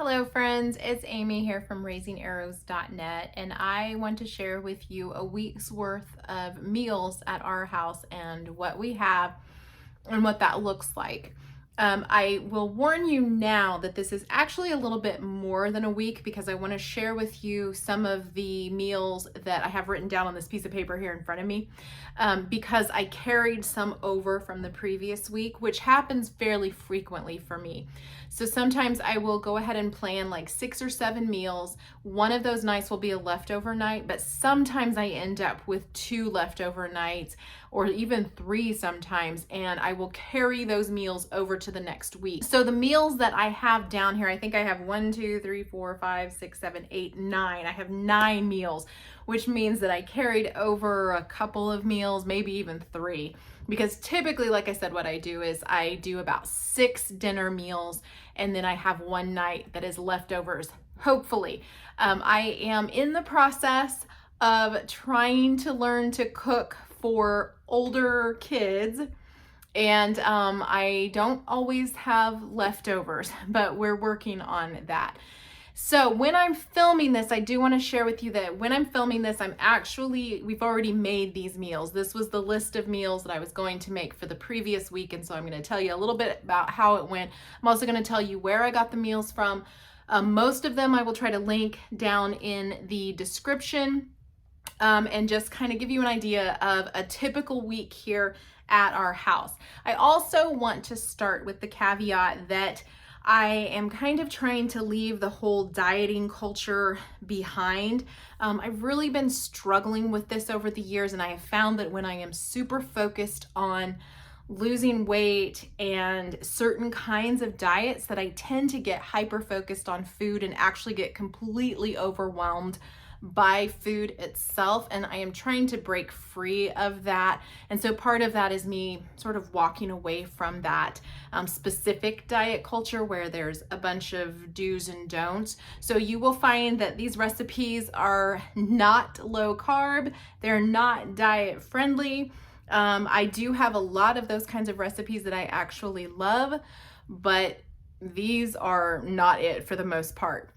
Hello friends, it's Amy here from raisingarrows.net, and I want to share with you a week's worth of meals at our house and what we have and what that looks like. I will warn you now that this is actually a little bit more than a week because I want to share with you some of the meals that I have written down on this piece of paper here in front of me, because I carried some over from the previous week, which happens fairly frequently for me. So sometimes I will go ahead and plan like 6 or 7 meals. One of those nights will be a leftover night, but sometimes I end up with 2 leftover nights or even 3 sometimes, and I will carry those meals over to the next week. So the meals that I have down here, I think I have 1, 2, 3, 4, 5, 6, 7, 8, 9. I have 9 meals, which means that I carried over a couple of meals, maybe even 3. Because typically, like I said, what I do is I do about 6 dinner meals, and then I have one night that is leftovers, hopefully. I am in the process of trying to learn to cook for older kids, and I don't always have leftovers, but we're working on that. So when I'm filming this, I do want to share with you that when I'm filming this, we've already made these meals. This was the list of meals that I was going to make for the previous week, and so I'm going to tell you a little bit about how it went. I'm also going to tell you where I got the meals from. Most of them I will try to link down in the description, and just kind of give you an idea of a typical week here at our house. I also want to start with the caveat that I am kind of trying to leave the whole dieting culture behind. I've really been struggling with this over the years, and I have found that when I am super focused on losing weight and certain kinds of diets, that I tend to get hyper focused on food and actually get completely overwhelmed by food itself, and I am trying to break free of that. And so part of that is me sort of walking away from that specific diet culture where there's a bunch of do's and don'ts. So you will find that these recipes are not low carb, they're not diet friendly. I do have a lot of those kinds of recipes that I actually love, but these are not it for the most part.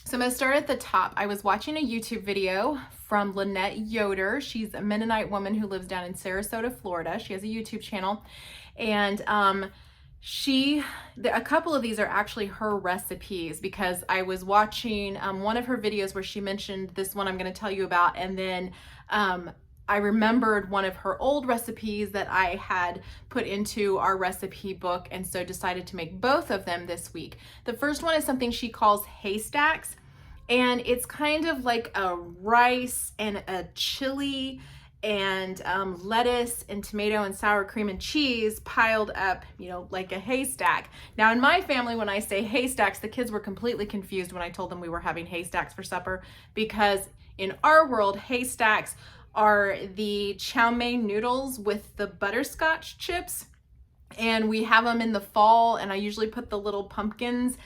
So I'm going to start at the top. I was watching a YouTube video from Lynette Yoder. She's a Mennonite woman who lives down in Sarasota, Florida. She has a YouTube channel, and a couple of these are actually her recipes, because I was watching one of her videos where she mentioned this one I'm going to tell you about, and then I remembered one of her old recipes that I had put into our recipe book, and so decided to make both of them this week. The first one is something she calls Haystacks, and it's kind of like a rice and a chili and lettuce and tomato and sour cream and cheese piled up, like a haystack. Now in my family, when I say haystacks, the kids were completely confused when I told them we were having haystacks for supper, because in our world, haystacks are the chow mein noodles with the butterscotch chips, and we have them in the fall, and I usually put the little pumpkins,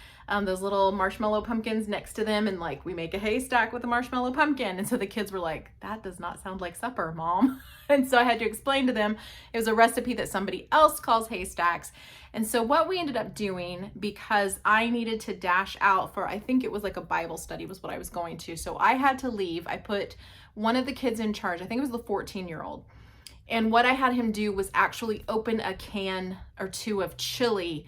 those little marshmallow pumpkins next to them, and like we make a haystack with a marshmallow pumpkin. And so the kids were like, that does not sound like supper, Mom. And so I had to explain to them it was a recipe that somebody else calls haystacks. And so what we ended up doing, because I needed to dash out for, I think it was like a Bible study was what I was going to, so I had to leave. I put one of the kids in charge. I think it was the 14-year-old. And what I had him do was actually open a can or 2 of chili,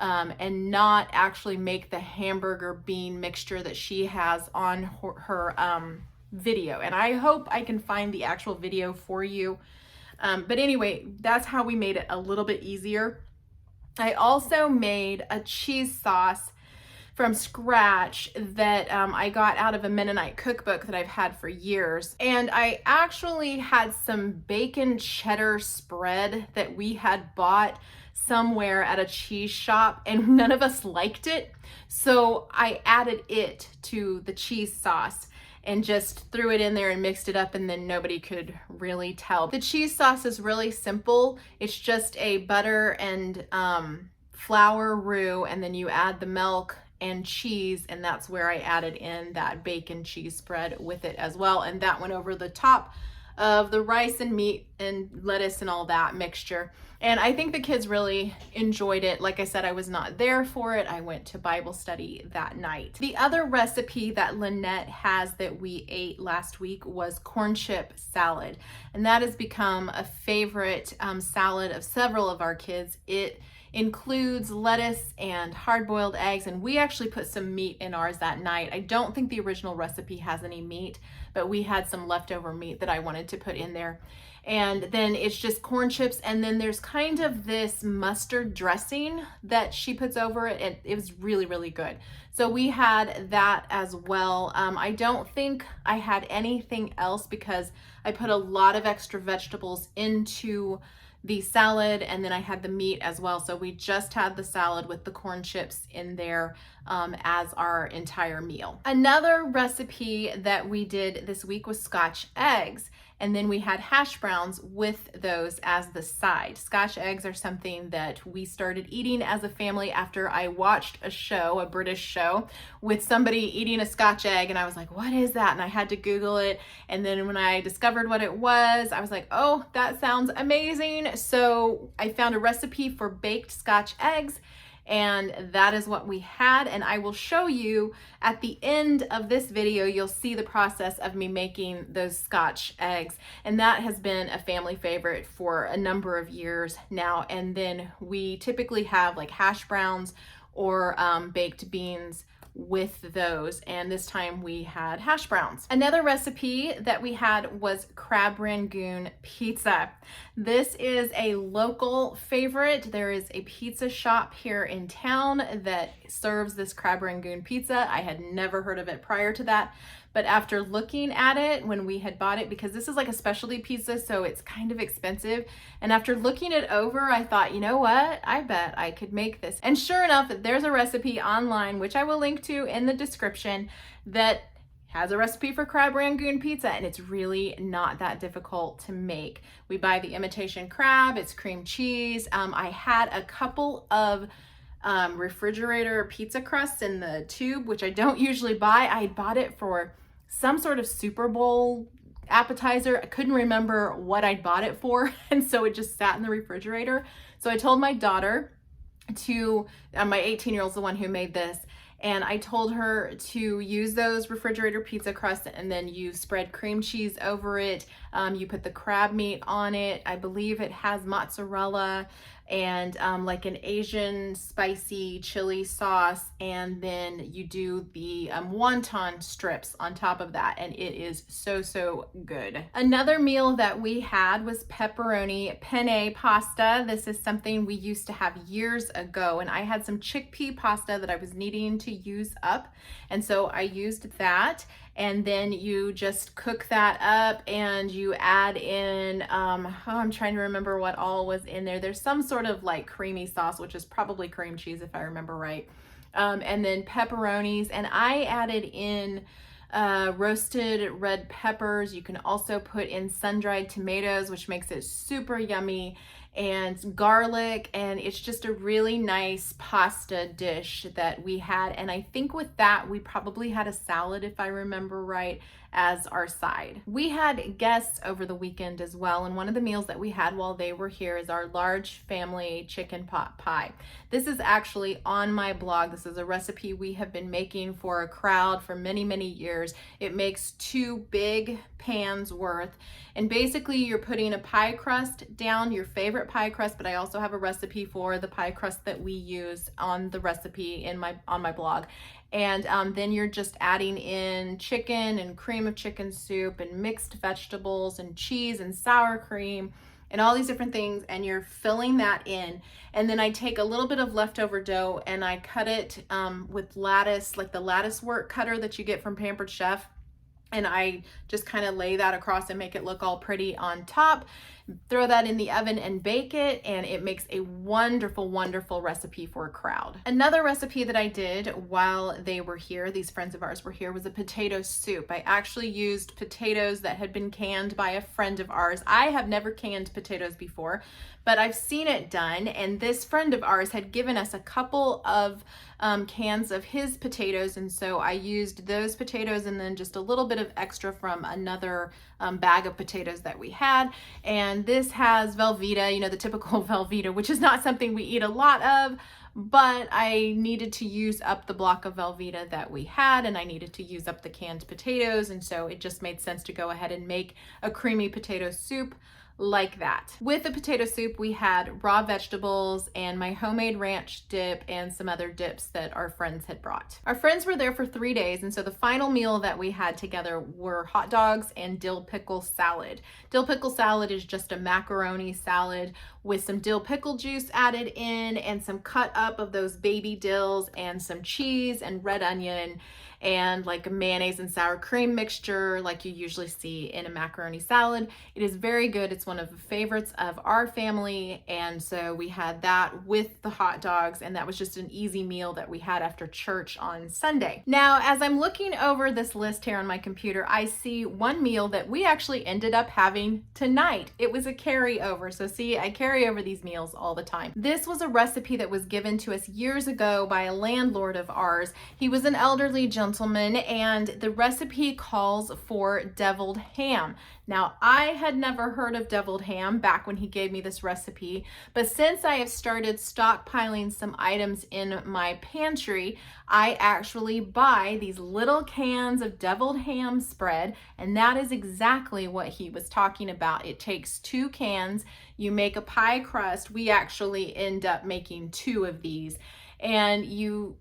and not actually make the hamburger bean mixture that she has on her video. And I hope I can find the actual video for you. But anyway, that's how we made it a little bit easier. I also made a cheese sauce from scratch that I got out of a Mennonite cookbook that I've had for years. And I actually had some bacon cheddar spread that we had bought somewhere at a cheese shop, and none of us liked it. So I added it to the cheese sauce and just threw it in there and mixed it up, and then nobody could really tell. The cheese sauce is really simple. It's just a butter and flour roux, and then you add the milk and cheese, and that's where I added in that bacon cheese spread with it as well, and that went over the top of the rice and meat and lettuce and all that mixture. And I think the kids really enjoyed it. Like I said, I was not there for it. I went to Bible study that night. The other recipe that Lynette has that we ate last week was corn chip salad. And that has become a favorite salad of several of our kids. It includes lettuce and hard-boiled eggs, and we actually put some meat in ours that night. I don't think the original recipe has any meat, but we had some leftover meat that I wanted to put in there. And then it's just corn chips, and then there's kind of this mustard dressing that she puts over it, and it was really, really good. So we had that as well. I don't think I had anything else because I put a lot of extra vegetables into the salad, and then I had the meat as well. So we just had the salad with the corn chips in there as our entire meal. Another recipe that we did this week was Scotch eggs. And then we had hash browns with those as the side. Scotch eggs are something that we started eating as a family after I watched a show, a British show, with somebody eating a Scotch egg, and I was like, what is that? And I had to Google it. And then when I discovered what it was, I was like, oh, that sounds amazing. So I found a recipe for baked Scotch eggs, and that is what we had. And I will show you at the end of this video, you'll see the process of me making those Scotch eggs. And that has been a family favorite for a number of years now. And then we typically have like hash browns or baked beans with those, and this time we had hash browns. Another recipe that we had was crab Rangoon pizza. This is a local favorite. There is a pizza shop here in town that serves this crab Rangoon pizza. I had never heard of it prior to that, but after looking at it when we had bought it, because this is like a specialty pizza, so it's kind of expensive, and after looking it over, I thought, you know what, I bet I could make this. And sure enough, there's a recipe online, which I will link to in the description, that has a recipe for crab Rangoon pizza, and it's really not that difficult to make. We buy the imitation crab, it's cream cheese. I had a couple of refrigerator pizza crusts in the tube, which I don't usually buy. I bought it for some sort of Super Bowl appetizer. I couldn't remember what I bought it for, and so it just sat in the refrigerator. So I told my daughter to, my 18-year-old's the one who made this, and I told her to use those refrigerator pizza crusts, and then you spread cream cheese over it. You put the crab meat on it. I believe it has mozzarella and like an Asian spicy chili sauce, and then you do the wonton strips on top of that, and it is so, so good. Another meal that we had was pepperoni penne pasta. This is something we used to have years ago, and I had some chickpea pasta that I was needing to use up, and so I used that. And then you just cook that up, and you add in, I'm trying to remember what all was in there. There's some sort of like creamy sauce, which is probably cream cheese if I remember right. And then pepperonis, and I added in roasted red peppers. You can also put in sun-dried tomatoes, which makes it super yummy, and garlic, and it's just a really nice pasta dish that we had. And I think with that, we probably had a salad, if I remember right, as our side. We had guests over the weekend as well, and one of the meals that we had while they were here is our large family chicken pot pie. This is actually on my blog. This is a recipe we have been making for a crowd for many, many years. It makes 2 big pans worth, and basically you're putting a pie crust down, your favorite pie crust, but I also have a recipe for the pie crust that we use on the recipe on my blog. And then you're just adding in chicken and cream of chicken soup and mixed vegetables and cheese and sour cream and all these different things, and you're filling that in. And then I take a little bit of leftover dough and I cut it with lattice, like the lattice work cutter that you get from Pampered Chef, and I just kind of lay that across and make it look all pretty on top. Throw that in the oven and bake it, and it makes a wonderful, wonderful recipe for a crowd. Another recipe that I did while they were here, these friends of ours were here, was a potato soup. I actually used potatoes that had been canned by a friend of ours. I have never canned potatoes before, but I've seen it done, and this friend of ours had given us a couple of cans of his potatoes, and so I used those potatoes and then just a little bit of extra from another bag of potatoes that we had. And this has Velveeta, you know, the typical Velveeta, which is not something we eat a lot of, but I needed to use up the block of Velveeta that we had, and I needed to use up the canned potatoes, and so it just made sense to go ahead and make a creamy potato soup like that. With the potato soup, we had raw vegetables and my homemade ranch dip and some other dips that our friends had brought. Our friends were there for 3 days, and so the final meal that we had together were hot dogs and dill pickle salad. Dill pickle salad is just a macaroni salad with some dill pickle juice added in and some cut up of those baby dills and some cheese and red onion and like a mayonnaise and sour cream mixture like you usually see in a macaroni salad. It is very good. It's one of the favorites of our family, and so we had that with the hot dogs, and that was just an easy meal that we had after church on Sunday. Now, as I'm looking over this list here on my computer, I see one meal that we actually ended up having tonight. It was a carryover. So see, I carry over these meals all the time. This was a recipe that was given to us years ago by a landlord of ours. He was an elderly gentleman, and the recipe calls for deviled ham. Now, I had never heard of deviled ham back when he gave me this recipe, but since I have started stockpiling some items in my pantry, I actually buy these little cans of deviled ham spread, and that is exactly what he was talking about. It takes 2 cans, you make a pie crust. We actually end up making 2 of these, and you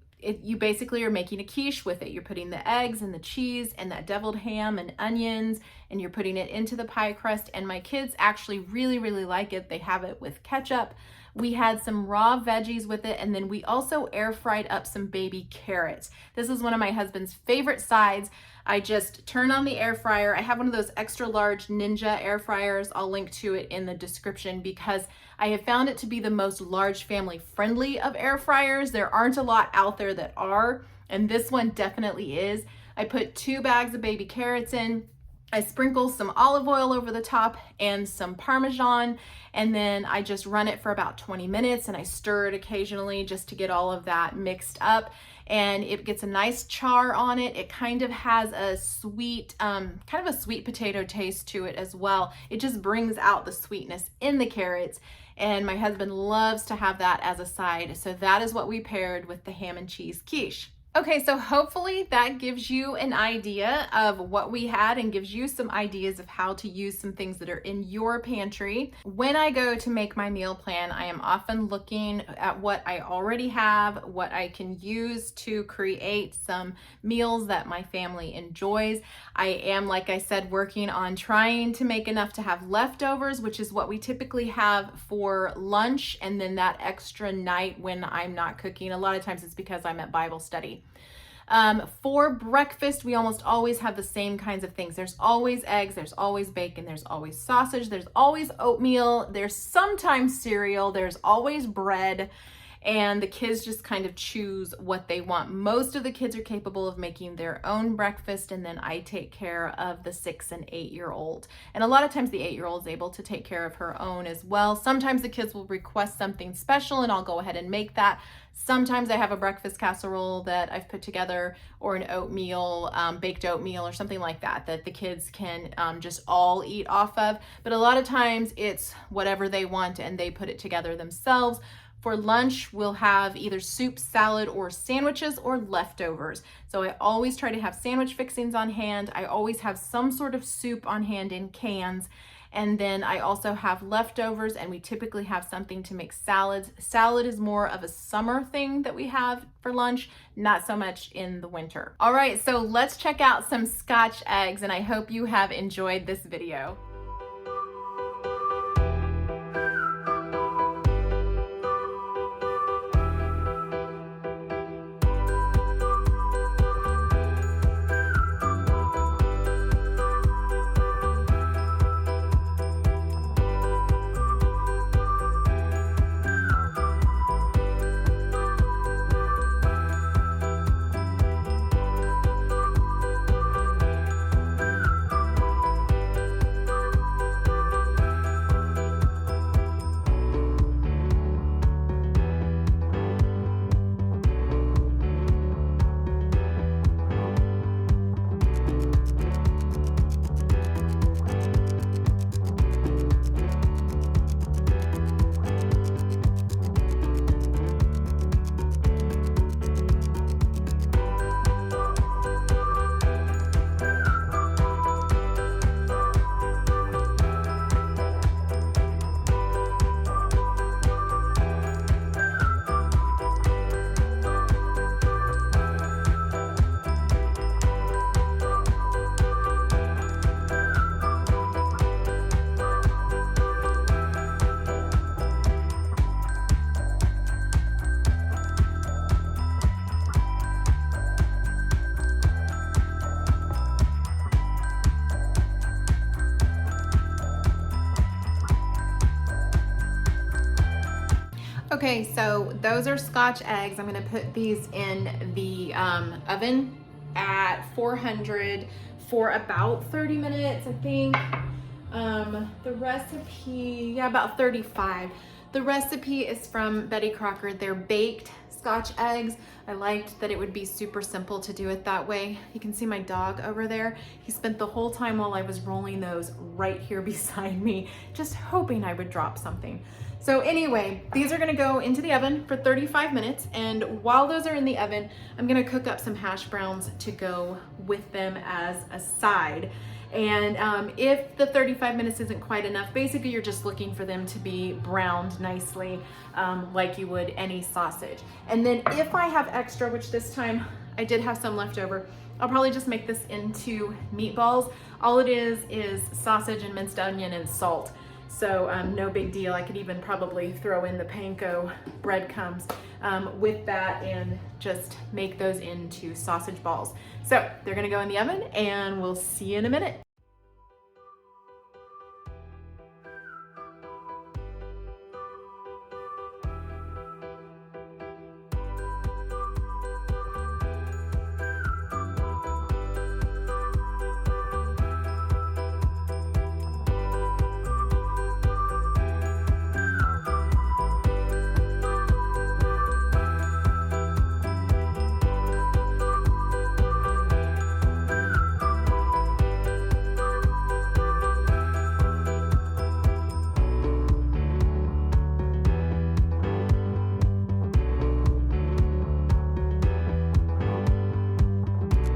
basically are making a quiche with it. You're putting the eggs and the cheese and that deviled ham and onions, and you're putting it into the pie crust. And my kids actually really, really like it. They have it with ketchup. We had some raw veggies with it, and then we also air fried up some baby carrots. This is one of my husband's favorite sides. I just turn on the air fryer. I have one of those extra large Ninja air fryers. I'll link to it in the description because I have found it to be the most large family friendly of air fryers. There aren't a lot out there that are, and this one definitely is. I put 2 bags of baby carrots in. I sprinkle some olive oil over the top and some Parmesan, and then I just run it for about 20 minutes and I stir it occasionally just to get all of that mixed up, and it gets a nice char on it. It kind of has a sweet, kind of a sweet potato taste to it as well. It just brings out the sweetness in the carrots, and my husband loves to have that as a side. So that is what we paired with the ham and cheese quiche. Okay, so hopefully that gives you an idea of what we had and gives you some ideas of how to use some things that are in your pantry. When I go to make my meal plan, I am often looking at what I already have, what I can use to create some meals that my family enjoys. I am, like I said, working on trying to make enough to have leftovers, which is what we typically have for lunch, and then that extra night when I'm not cooking. A lot of times it's because I'm at Bible study. For breakfast, we almost always have the same kinds of things. There's always eggs, there's always bacon, there's always sausage, there's always oatmeal, there's sometimes cereal, there's always bread, and the kids just kind of choose what they want. Most of the kids are capable of making their own breakfast, and then I take care of the 6 and 8-year-old. And a lot of times the 8-year-old is able to take care of her own as well. Sometimes the kids will request something special and I'll go ahead and make that. Sometimes I have a breakfast casserole that I've put together, or an oatmeal, baked oatmeal or something like that, that the kids can just all eat off of. But a lot of times it's whatever they want and they put it together themselves. For lunch, we'll have either soup, salad, or sandwiches, or leftovers. So I always try to have sandwich fixings on hand. I always have some sort of soup on hand in cans. And then I also have leftovers, and we typically have something to make salads. Salad is more of a summer thing that we have for lunch, not so much in the winter. All right, so let's check out some Scotch eggs, and I hope you have enjoyed this video. Okay, so those are Scotch eggs. I'm gonna put these in the oven at 400 for about 30 minutes, I think. The recipe, yeah, about 35. The recipe is from Betty Crocker. They're baked Scotch eggs. I liked that it would be super simple to do it that way. You can see my dog over there. He spent the whole time while I was rolling those right here beside me, just hoping I would drop something. So anyway, these are gonna go into the oven for 35 minutes, and while those are in the oven, I'm gonna cook up some hash browns to go with them as a side. And if the 35 minutes isn't quite enough, basically you're just looking for them to be browned nicely, like you would any sausage. And then if I have extra, which this time I did have some left over, I'll probably just make this into meatballs. All it is sausage and minced onion and salt. So no big deal. I could even probably throw in the panko breadcrumbs with that and just make those into sausage balls. So they're gonna go in the oven and we'll see you in a minute.